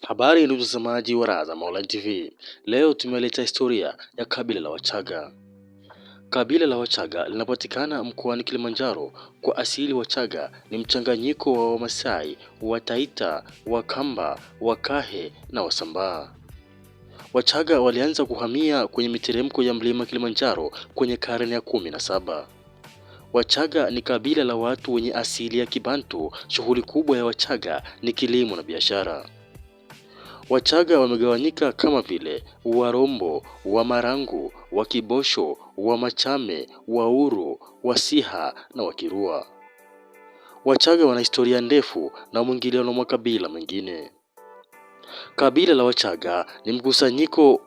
Habari ndugu watazamaji wa Razam Online TV. Leo tumeleta historia ya kabila la Wachaga. Kabila la Wachaga linapatikana mkoani Kilimanjaro. Kwa asili Wachaga ni mchanganyiko wa Wamasai, Wataita, Wakamba, Wakahe na Wasambaa. Wachaga walianza kuhamia kwenye miteremko ya mlima Kilimanjaro kwenye karne ya 17. Wachaga ni kabila la watu wenye asili ya Kibantu. Shughuli kubwa ya Wachaga ni kilimo na biashara. Wachaga wamegawanyika kama vile Warombo, Wamarangu, Wakibosho, Wamachame, Wauru, Wasiha na Wakirua. Wachaga wana historia ndefu na mwingiliano na makabila mengine. Kabila la Wachaga ni mkusanyiko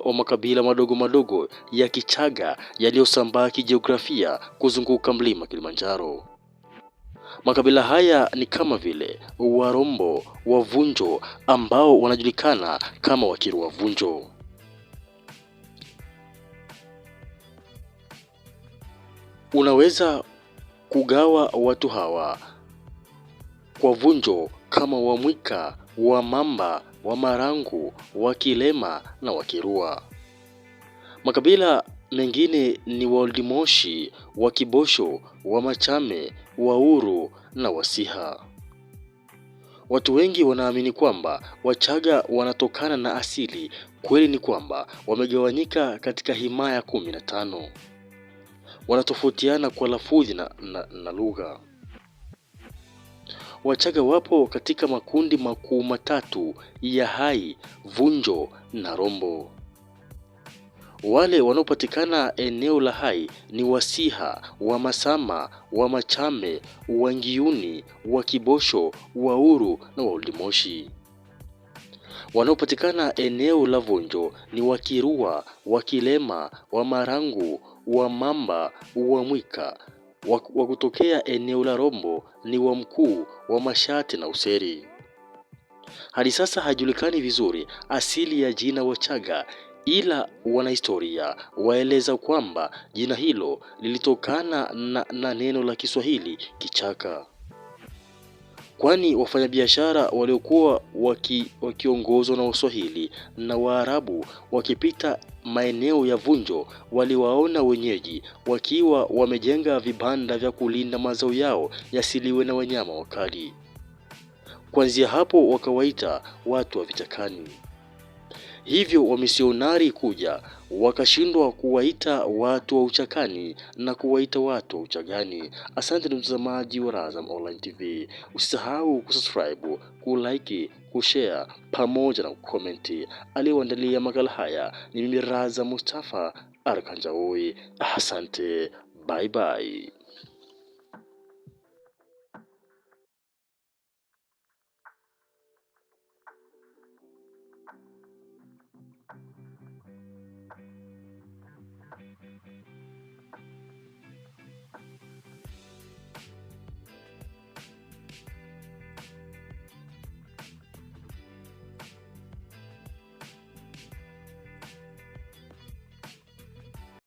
wa makabila madogo madogo ya Kichaga yaliyosambaa kijiografia kuzunguka mlima Kilimanjaro. Makabila haya ni kama vile Warombo, Wavunjo ambao wanajulikana kama Wakirua Vunjo. Unaweza kugawa watu hawa kwa Vunjo kama Wamwika, Wamamba, Wamarangu, Wakilema na Wakirua. Makabila mengine ni Waoldimoshi, Wakibosho, Wamachame, Wauru na Wasiha. Watu wengi wanaamini kwamba Wachaga wanatokana na asili. Kweli ni kwamba wamegawanyika katika himaya 15. Wanatofautiana kwa lafudhi na lugha. Wachaga wapo katika makundi makuu matatu ya Hai, Vunjo na Rombo. Wale wanaopatikana eneo la Hai ni Wasiha, Wamasama, Wamachame, Wangiuni, Wakibosho, Wauru na Waoldimoshi. Wanaopatikana eneo la Vunjo ni Wakirua, Wakilema, Wamarangu, Wamamba, Wamwika. Wa kutokea eneo la Rombo ni Wamkuu, Wamashati na Useri. Hadi sasa hajulikani vizuri asili ya jina Wachaga, ila wanahistoria waeleza kwamba jina hilo lilitokana na neno la Kiswahili Kichaka, kwani wafanyabiashara waliokuwa wakiongozwa na Waswahili na Waarabu wakipita maeneo ya Vunjo waliwaona wenyeji wakiwa wamejenga vibanda vya kulinda mazao yao yasiliwe na wanyama wakali. Kuanzia hapo wakawaita watu wa vichakani. Hivyo wamisionari kuja wakashindwa kuwaita watu wa uchakani na kuwaita watu wa uchagani. Asante mtazamaji wa Razam Online TV. Usisahau kusubscribe, kulike, kushare pamoja na kukomenti. Aliyoandalia makala haya ni mimi Razam Mustafa Arkanjawi. Asante, bye bye.